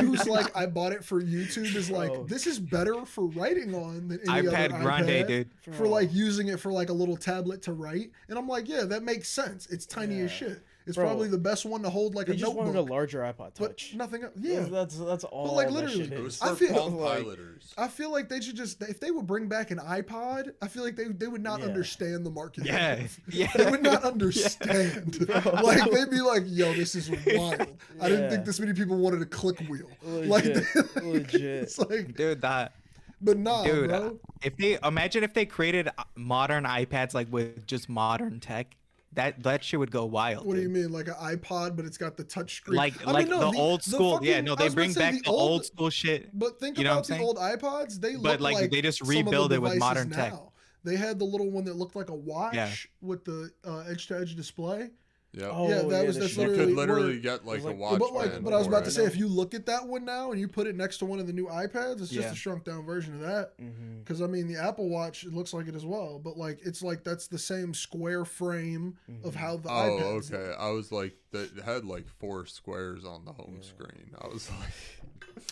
who's like, I bought it for YouTube is like, Bro. this is better for writing on than any iPad other Grande, iPad. dude. For like using it for like a little tablet to write, and I'm like, yeah, that makes sense. It's tiny as Yeah. shit. It's Bro, probably the best one to hold like They a just wanted a notebook, larger iPod but Touch. nothing else. Yeah, That's all. like, that literally, shit It is. was I for feel Palm like- Piloters. I feel like they should just, if they would bring back an iPod, I feel like they would not Yeah. understand the market. Yeah, yeah. They would not understand. Like they'd be like, "Yo, this is wild. I didn't Yeah. think this many people wanted a click wheel." Like, Legit, legit. it's like, Dude, that. but nah, Dude, bro. if they imagine if they created modern iPads like with just modern tech, that shit would go wild. What do you dude. mean, like an iPod, but it's got the touch screen? Like I like mean, no, the old school. fucking- Yeah, no, I they was about bring to say back the old school shit. But think You know about what the I'm old iPods. They But, look like, they just some of the rebuild it with devices modern tech. now. They had the little one that looked like a watch Yeah. with the edge-to-edge display. Yeah. Oh, Yeah, that was- the that's shit. You literally could literally where- get like was a like- watch But like, band but I was for about to it. say, if you look at that one now and you put it next to one of the new iPads, it's just Yeah. a shrunk down version of that. Mhm. Because I mean, the Apple Watch, it looks like it as well, but like it's like that's the same square frame of how the Oh, iPads. okay. I was like, that had like 4 squares on the home screen. I was like,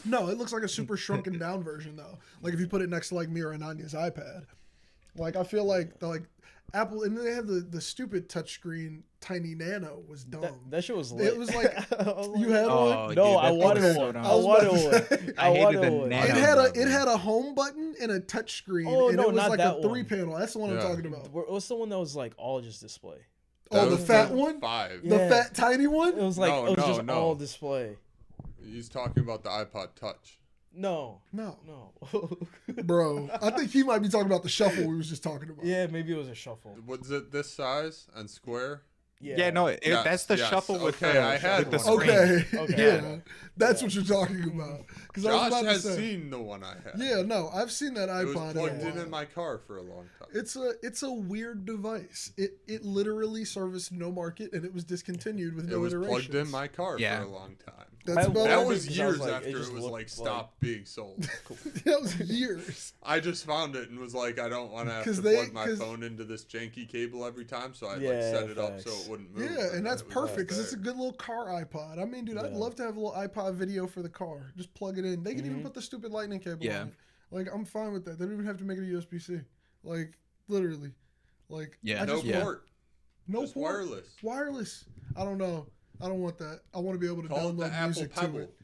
No, it looks like a super shrunken down version though. Like if you put it next to like me or Ananya's iPad, like I feel like Apple, and then they have the stupid touchscreen Tiny Nano was dumb. That shit was lit. It was like I was you like, had Oh, one. dude, No, I that thing wanted was so one. dumb. I was wanted about to one. say, I hated wanted the one. Nano. It had a home button and a touch screen, Oh, and no, it was not like that a one. 3-panel. That's the one I'm Yeah. talking about. What's the one that was like all just display? Oh, that the was fat one, 5. Yeah. the fat tiny It one. was like No, it was no, just no. all display. He's talking about the iPod Touch. No, No, no. bro, I think he might be talking about the shuffle we was just talking about. Yeah, maybe it was a shuffle. Was it this size and square? Yeah, no, Yes, that's the yes. shuffle with Okay, the, I had with the one. screen. Okay, Okay. yeah, that's what you're talking about. Because I was Josh about has to say, seen the one I had. yeah, no, I've seen that It was iPod. plugged a in while. my car for a long time. It's a weird device. It literally serviced no market and it was discontinued with It no was iterations. plugged in my car Yeah. for a long time. That's I about That it. was because I was years like, it after just it was looked like stopped being sold. That was years. I just found it and was like, I don't want to have 'Cause to they- plug my 'cause- phone into this janky cable every time, so I like Yeah, set it up so facts. it wouldn't move. Yeah, and that's it was perfect because there. it's a good little car iPod. I mean, dude, I'd Yeah. love to have a little iPod video for the car. Just plug it in. They can even put the stupid lightning cable Yeah. on it. Like, I'm fine with that. They don't even have to make it a USB-C. Like, literally. Like, Yeah. I No just Yeah. port, no just port. wireless. Wireless. I don't know. I don't want that. I want to be able to Call it the download Apple music to Pebble. it.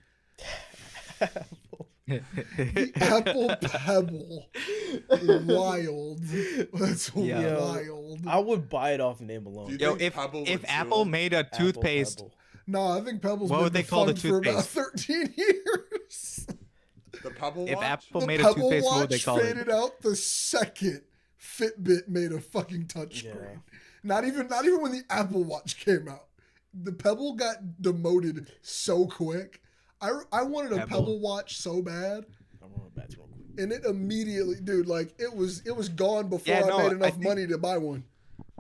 The Apple Pebble. Wild. That's Yeah. wild. I would buy it off name alone. Do you Yo, think if Pebble if would Apple sue? made a Apple toothpaste, Pebble. No, I think Pebble's What been would they call the defunct for about toothpaste? 13 years. The Pebble if Watch? Apple The made a Pebble toothpaste, what would they Watch call it? faded out the second Fitbit made a fucking touchscreen. Yeah. Not even when the Apple Watch came out. The Pebble got demoted so quick. I wanted a Pebble. Pebble Watch so bad, I'm running back real quick. and it immediately, dude, like it was gone before Yeah, no, I made I enough think- money to buy one.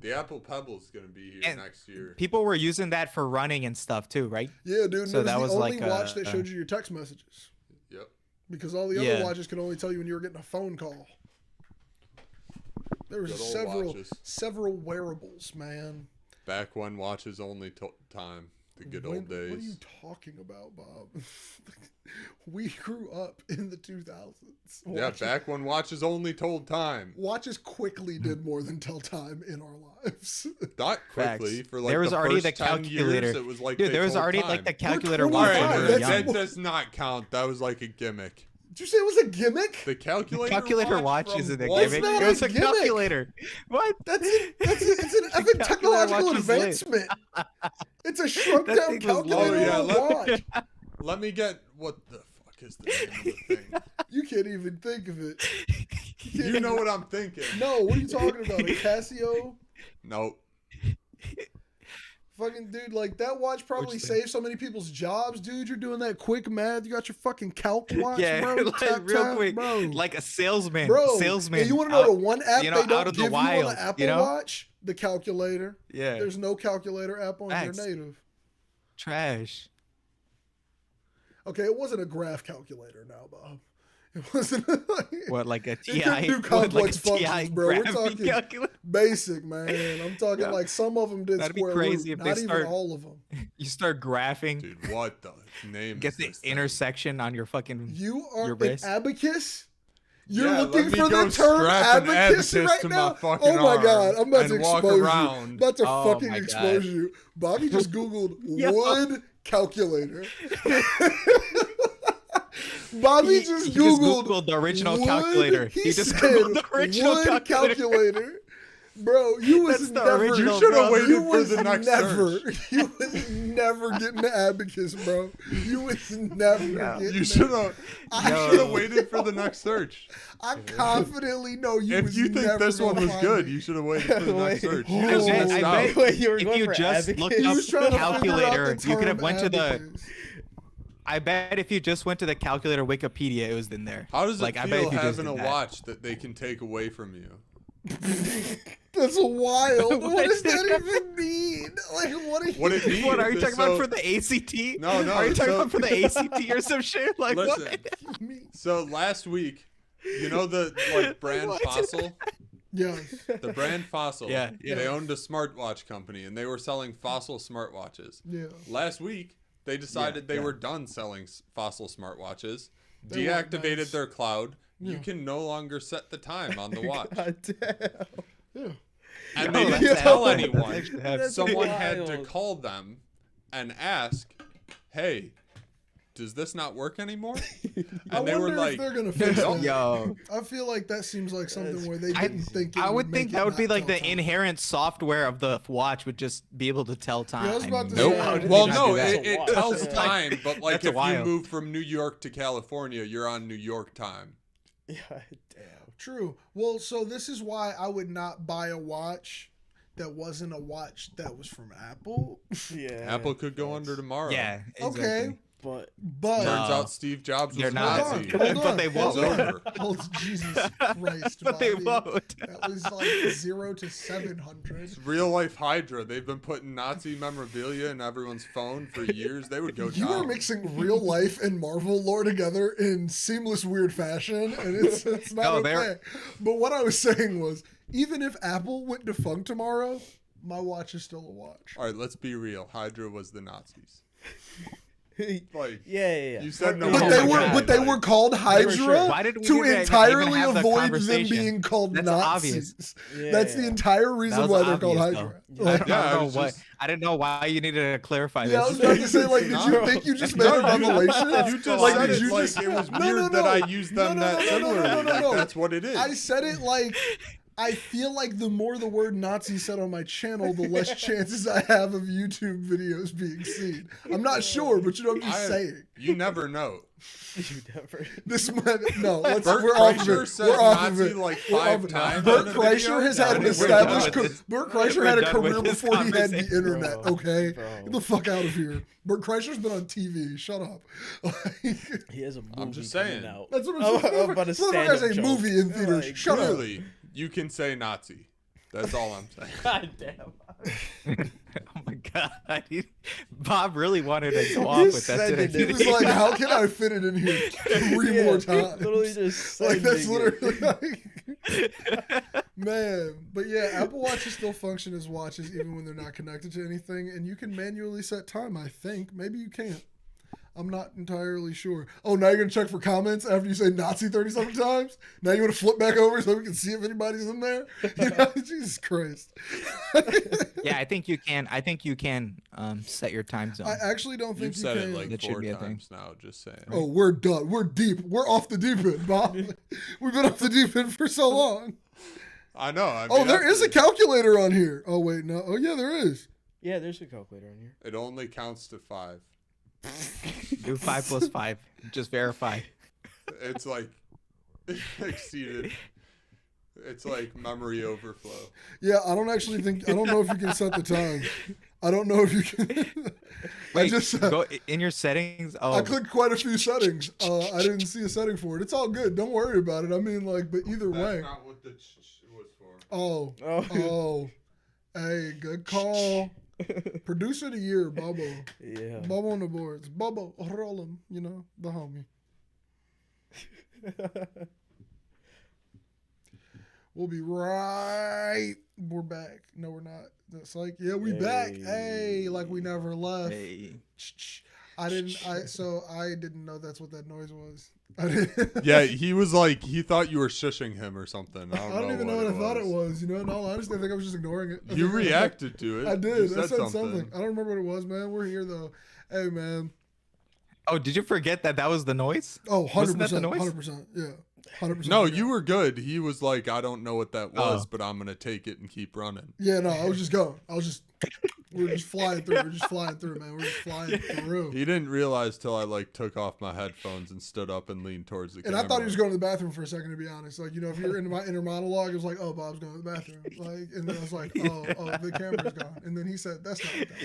The Apple Pebble's gonna be here And next year. People were using that for running and stuff too, right? Yeah, dude. So And it that was the was only like, watch that showed you your text messages Yep. because all the other Yeah. watches could only tell you when you were getting a phone call. There was Good old watches. several wearables, man. Back when watches only time. The good old days. What are you talking about, Bob? We grew up in the 2000s. Yeah, back when watches only told time. Watches quickly did more than tell time in our lives. Not quickly. Facts. For like There was the already first the 10 calculator. Years, it was like Dude, they there was told already time. like the calculator 25. watch Alright, when we were That's young. that does not count. That was like a gimmick. Did you say it was a gimmick? The Calculator watch from isn't a what? gimmick. not It was a a gimmick. calculator. What? It's an effing Calculator technological watch is lit. advancement. It's a shrunk That down thing was calculator lit. on Oh, a watch. Let me get what the fuck is the name of the thing? You can't even think of it. You know what I'm thinking. No, what are you talking about? A Casio? Nope. Fucking dude, like that watch probably Which thing? saved so many people's jobs, dude. You're doing that quick math. You got your fucking calc watch, Yeah, bro. like, Tap, real tap, quick, bro. like a salesman. Bro, Salesman. and you want to know out- the one app you know, they don't out of the give you on wild, the Apple you know? Watch? The calculator. Yeah. There's no calculator app on Facts. your native. Trash. Okay, it wasn't a graph calculator now, Bob. It wasn't like, What, like a it TI? couldn't do what, complex like a functions, TI bro. We're graphing talking calculator? basic, man. I'm talking Yeah. like some of them did That'd be square crazy root, if they not even start- all of them. You start graphing, Dude, what the name get is the this thing? intersection on your fucking. You are Your an wrist? abacus? You're Yeah, looking let me for go the term strap an abacus abacus right to my now? fucking Oh my arm god, I'm about to and walk expose you. around. About to Oh fucking my expose God. you. Bobby just Googled Yo. wood calculator. Bobby just He Googled the original wood- calculator. He, He just said Googled the original wood calculator. Bro, you was That's the never. original, You should have bro. waited You for was the next never. search. You was never getting the abacus, bro. You was never Yeah. getting. You should have. You Yo. should have waited for the next search. I confidently know you. If was you think never this one gonna was find good, it. you should have waited for the next search. You I just bet- missed I out. bet- Wait, you were If going you for just abacus? looked He up was trying to figure out calculator, the you could term have went to the. abacus. I bet if you just went to the calculator Wikipedia, it was in there. How does it Like, I bet feel if you just having a did that. watch that they can take away from you? That's wild. What What? does that even mean? Like, what are you? What it means? What are you is talking about for the ACT? No, no, Are you talking so- about for the ACT or some shit? Like Listen, what? mean? so last week, you know the like brand What? Fossil? Yeah. The brand Fossil. Yeah, They yeah. owned a smartwatch company and they were selling Fossil smartwatches. Yeah. Last week, they decided they yeah. were done selling Fossil smartwatches, They weren't deactivated nice. their cloud. Yeah. You can no longer set the time on the watch. God damn. Yeah. And Yo, they that's didn't tell happening. anyone. That's actually happening. That's Someone had to wild. call them and ask, hey, does this not work anymore? I And they were wonder like, if they're gonna fix that. Yo, I feel like that seems like something That's where they I- didn't think. It I would make think it that would be not like tell the time. inherent software of the watch would just be able to tell time. I was about to nope. say, how did Well, they no, do that? it That's a tells watch. time, but like That's a if you while. move from New York to California, you're on New York time. Yeah, damn. True. Well, so this is why I would not buy a watch that wasn't a watch that was from Apple. Yeah. Apple could go under tomorrow. Yeah, exactly. Okay, But but Turns No. out Steve Jobs They're was a not. Nazi. Hold on. But they It's won't. over. oh Jesus Christ! But they Bobby. won't. That was like 0 to 700. It's real life Hydra. They've been putting Nazi memorabilia in everyone's phone for years. They would go You down. are mixing real life and Marvel lore together in seamless, weird fashion, and it's not No, okay. they're- But what I was saying was, even if Apple went defunct tomorrow, my watch is still a watch. All right, let's be real. Hydra was the Nazis. Like yeah. you said, no. But Oh they my were, God. but they were called Hydra sure. Why didn't we to even entirely have the avoid them conversation? being called That's Nazis. Yeah. That's the entire reason was why they're called obvious, Hydra. though. Like, Yeah, I it don't know was what. just- I didn't know why you needed to clarify yeah, I this. was about to say, like, did you No. think you just made a No, revelation? You just Like, said did it you like just- it was No, weird no, that no. I used them No, that no, no, similarly. no, no, no, Like, no. that's what it is. I said it like I feel like the more the word Nazi said on my channel, the less chances I have of YouTube videos being seen. I'm not sure, but you know, I'm just saying. You never know. You never. This man, no, let's, Bert we're off of Kreischer it. said We're off of Nazi it. like We're off 5 of it. times. Bert in a video. Kreischer has had an we're established. done with this. Bert Kreischer We're had a done with career this before he had the conversation. internet. Bro, Okay, bro. get the fuck out of here. Bert Kreischer's been on TV. Shut up. Like, He has a movie I'm just coming saying. out. that's what Oh, I'm saying. about a This motherfucker stand-up has a joke. movie in theaters. Like, Shut up. Clearly, you can say Nazi. That's all I'm saying. God damn. Oh my god, Bob really wanted to go You off with that said today. it, He dude. was like, "How can I fit it in here 3 more times?" Literally just Like that's sending it. literally like, man. But yeah, Apple Watches still function as watches even when they're not connected to anything, and you can manually set time. I think maybe you can't. I'm not entirely sure. Oh, now you're going to check for comments after you say Nazi 37 times? Now you want to flip back over so we can see if anybody's in there? You know, Jesus Christ. Yeah, I think you can. I think you can set your time zone. I actually don't think You've you said can. it like That 4 should be a thing. times now, just saying. Oh, we're done. We're deep. We're off the deep end, Bob. We've been off the deep end for so long. I know. I Oh, mean, there is a calculator on here. Oh, wait, no. Oh, yeah, there is. Yeah, there's a calculator in here. It only counts to 5. Do 5 plus 5. Just verify. It's like exceeded. It's like memory overflow. Yeah, I don't know if you can set the time. I don't know if you can. Wait, go in your settings. Oh, I clicked quite a few settings. I didn't see a setting for it. It's all good. Don't worry about it. I mean, like, but either way. That's not what the was for. Oh. Hey, good call. Producer of the year, Bobo. Yeah. Bobo on the boards. Bobo, roll him. You know, the homie. We'll be right. We're back. No, we're not. That's like, yeah, we back. Hey, like we never left. hey. I didn't know that's what that noise was. Yeah, he was like, he thought you were shushing him or something. I I don't even know what I thought it was. You know, in all honesty, I think I was just ignoring it. You reacted to it. I did. You I said something. I don't remember what it was, man. We're here though. Hey, man. Oh, did you forget that was the noise? Oh, 100%. Wasn't that the noise? 100%. Yeah. 100%. No, yeah. you were good. He was like, I don't know what that was, but I'm gonna take it and keep running. Yeah, no, I was just going. We were just flying through. We're just flying through, man. We're just flying through. He didn't realize till I like took off my headphones and stood up and leaned towards the camera. And I thought he was going to the bathroom for a second, to be honest. Like, you know, if you're in my inner monologue, it was like, oh, Bob's going to the bathroom. Like, and then I was like, oh, the camera's gone. And then he said, that's not what that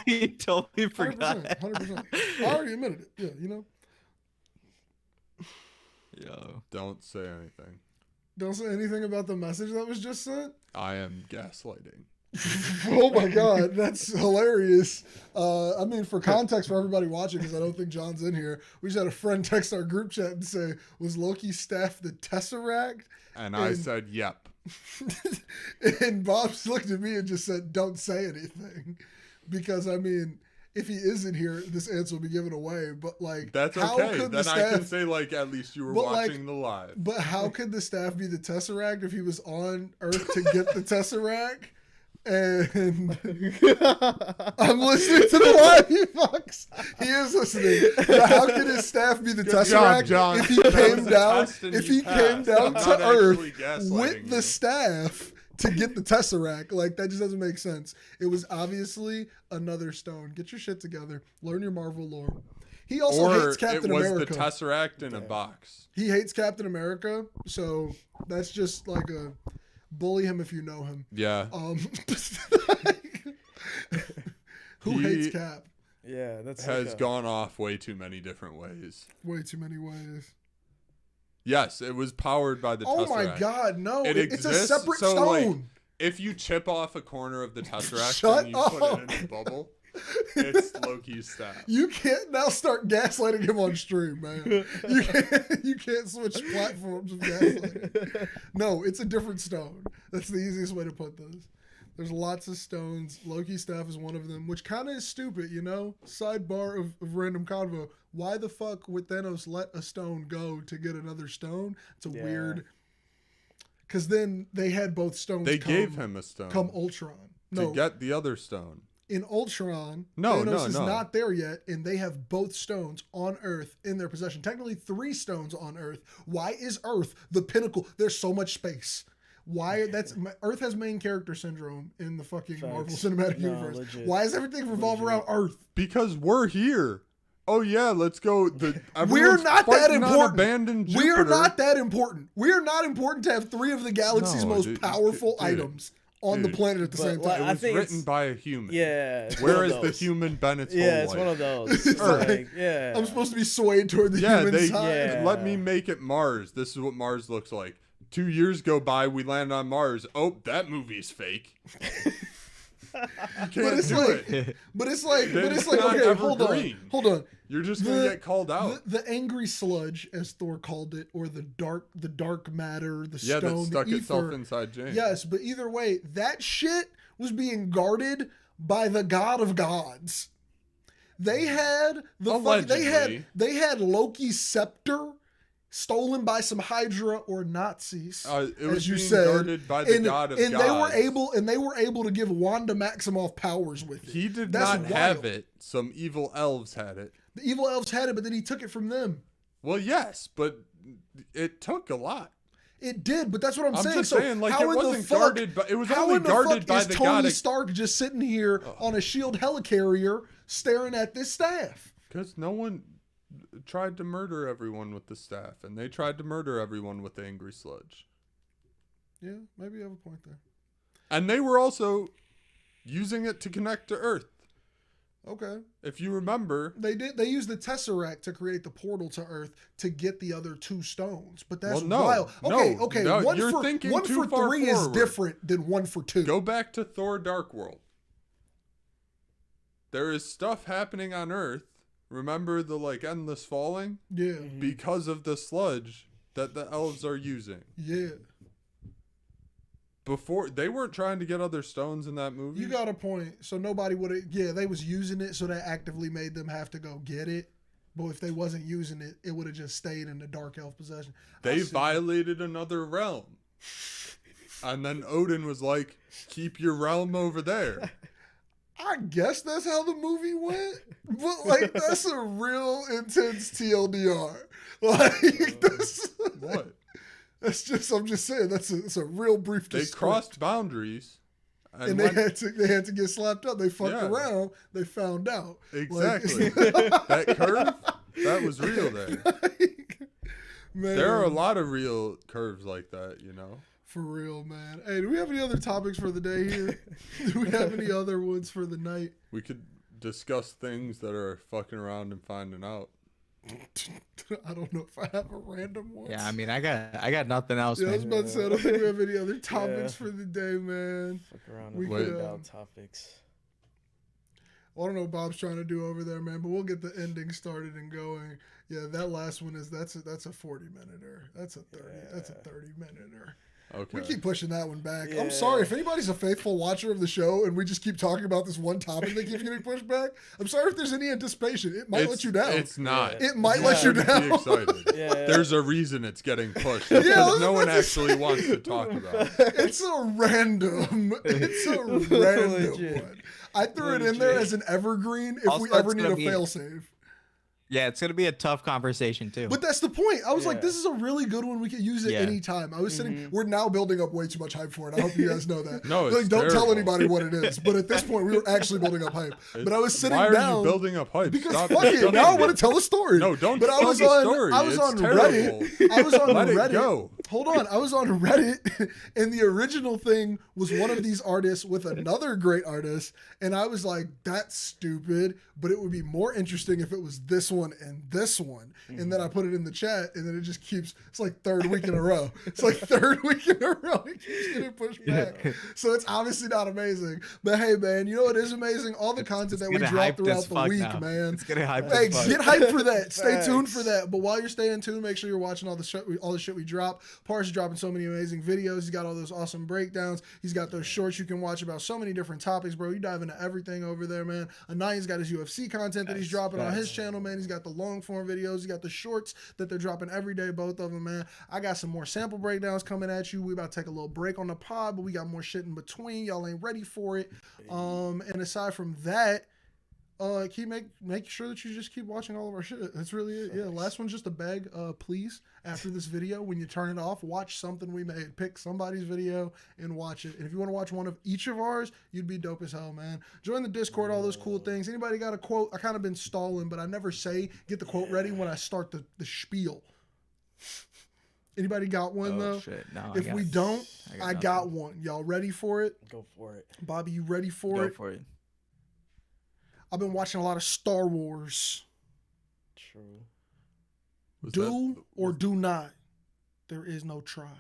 He totally was. forgot. 100%. I already admitted it. Yeah, you know. Yo. Don't say anything. Don't say anything about the message that was just sent. I am gaslighting. Oh my God, that's hilarious. I mean, for context for everybody watching, because I don't think John's in here, we just had a friend text our group chat and say, was Loki's staff the Tesseract? And I said, yep. And Bob's looked at me and just said, don't say anything. Because, I mean, if he isn't here, this answer will be given away. But, like, that's how okay. could Then the I staff, can say, like, at least you were watching the live. But how could the staff be the Tesseract if he was on Earth to get the Tesseract? And I'm listening to the live, you fucks. He is listening. But how could his staff be the Tesseract John. if he came down? and If you he passed. came down I'm to not Earth actually gaslighting with the you. staff to get the Tesseract, like that just doesn't make sense. It was obviously another stone. Get your shit together. Learn your Marvel lore. He also Or hates Captain it was America. the Tesseract in a box. He hates Captain America, so that's just like a bully him if you know him. Yeah. Who He hates Cap? Yeah, that's Has gone off way too many different ways. Way too many ways. Yes, it was powered by the Oh Tesseract. my God, no! It It's a exists, separate so, stone. like, if you chip off a corner of the Tesseract Shut and you put up. it in a bubble, it's Loki's staff. You can't now start gaslighting him on stream, man. You can't switch platforms of gaslighting. No, it's a different stone. That's the easiest way to put this. There's lots of stones. Loki's staff is one of them, which kind of is stupid, you know? Sidebar of random convo. Why the fuck would Thanos let a stone go to get another stone? It's a weird... Because then they had both stones Gave him a stone. Come Ultron. To get the other stone. In Ultron, No, Thanos no, is no. not there yet, and they have both stones on Earth in their possession. Technically, 3 stones on Earth. Why is Earth the pinnacle? There's so much space. Why? Earth has main character syndrome in the fucking Marvel Cinematic Universe. Legit. Why does everything revolve around Earth? Because we're here. Oh yeah, let's go. We're Everyone's not that fighting on important. abandoned We are Jupiter. not that important. We are not important to have 3 of the galaxy's No, most dude, powerful dude, items on the planet at the same But, time. It I was think written it's- by a human. Yeah. it's Where one is of the those. human Bennett's Yeah, whole it's life? one of those. It's like, Like, yeah. I'm supposed to be swayed toward the Yeah, human they side. Yeah. let me make it Mars. This is what Mars looks like. 2 years go by, we land on Mars. Oh, that movie's fake. You can't But it's do like, it. but it's like, It's not okay, hold on, evergreen. hold on. You're just gonna get called out. The angry sludge, as Thor called it, or the dark matter, the Yeah, that stone, stuck the itself ether. inside James. Yes, but either way, that shit was being guarded by the God of Gods. They had Allegedly. they had Loki's scepter stolen by some Hydra or Nazis, It was as you being said, guarded by the god of and gods. they were able to give Wanda Maximoff powers with it. He did That's not wild. have it. Some evil elves had it. The evil elves had it, but then he took it from them. Well, yes, but it took a lot. It did, but that's what I'm saying. just So saying, like, how it in the wasn't fuck- guarded, but it was how only in the guarded fuck by is the Tony god of- Stark just sitting here on a shield helicarrier staring at this staff? Because no one tried to murder everyone with the staff, and they tried to murder everyone with the angry sludge. Yeah, maybe you have a point there. And they were also using it to connect to Earth. Okay. If you remember, They used the Tesseract to create the portal to Earth to get the other 2 stones. But that's Well, no, wild. Okay, no, one you're for thinking one too for far 3 is forward. different than 1 for 2. go back to Thor Dark World. There is stuff happening on Earth. Remember the endless falling? Yeah. Because of the sludge that the elves are using. Yeah. Before, they weren't trying to get other stones in that movie. You got a point. So nobody would have. Yeah, they was using it, so that actively made them have to go get it. But if they wasn't using it, it would have just stayed in the dark elf possession. They violated another realm. And then Odin was like, keep your realm over there. I guess that's how the movie went. But that's a real intense TLDR. That's What? That's just. I'm just saying. It's a real brief. They crossed boundaries. and they had to get slapped up. They fucked Yeah. around. They found out. Exactly. That curve, that was real there. Man, There are a lot of real curves like that, you know? for real, man. Hey, do we have any other topics for the day here? Do we have any other ones for the night? We could discuss things that are fucking around and finding out. I don't know if I have a random one. Yeah, I mean, I got nothing else, Yeah, I was man. about to say, I don't think we have any other topics Yeah. for the day, man. Fuck around We and could, find out topics. I don't know what Bob's trying to do over there, man, but we'll get the ending started and going. Yeah, that last one that's a 40-minute-er. That's a 30-minute-er. Okay. We keep pushing that one back. Yeah. I'm sorry if anybody's a faithful watcher of the show and we just keep talking about this one topic that keeps getting pushed back. I'm sorry if there's any anticipation. It might let you down. It's not. It might Yeah. let you Be down. excited. Yeah. There's a reason it's getting pushed. Yeah, Because I was no one about to actually say. wants to talk about. It's a random. It's a random Legit. one. I threw it in there as an evergreen if Also, we ever it's need gonna a be- failsafe. Yeah, it's gonna be a tough conversation too. But that's the point. I was like, Yeah. this is a really good one. We can use it Yeah. anytime. I was sitting. We're now building up way too much hype for it. I hope you guys know that. No, it's don't tell terrible. anybody what it is. But at this point, we were actually building up hype. But I was sitting Why are down. you building up hype? Because Stop fuck it, shutting now I me. want to tell a story. No, don't But I tell was the on, story. I was It's on terrible. Reddit. I was on Let it Reddit. go. Hold on, I was on Reddit, and the original thing was one of these artists with another great artist, and I was like, that's stupid, but it would be more interesting if it was this one and this one. And then I put it in the chat, and then it just keeps. It's like third week in a row. It's like third week in a row. It keeps getting pushed back. So it's obviously not amazing. But hey, man, you know what is amazing? All the content that we Getting drop hyped throughout as the fuck week, now. man. It's getting hyped Hey, as fuck. get hyped for that. Stay tuned Facts. for that. But while you're staying tuned, make sure you're watching all the shit we drop. Pars is dropping so many amazing videos. He's got all those awesome breakdowns. He's got those shorts you can watch about so many different topics, bro. You dive into everything over there, man. Ananya's got his UFC content that he's dropping on his channel, man. He's got the long form videos. He's got the shorts that they're dropping every day, both of them, man. I got some more sample breakdowns coming at you. We about to take a little break on the pod, but we got more shit in between. Y'all ain't ready for it. And aside from that, make sure that you just keep watching all of our shit. That's really it. Yeah, last one's just a beg. Please, after this video, when you turn it off, watch something we made. Pick somebody's video and watch it. And if you want to watch one of each of ours, you'd be dope as hell, man. Join the Discord, all those cool things. Anybody got a quote? I kind of been stalling, but I never say get the quote ready when I start the spiel. Anybody got one though? Shit. No, If we don't, I got nothing. one. Y'all ready for it? Go for it. Bobby, you ready for Go it? for it. I've been watching a lot of Star Wars. True. Was Do that- or do not. There is no try.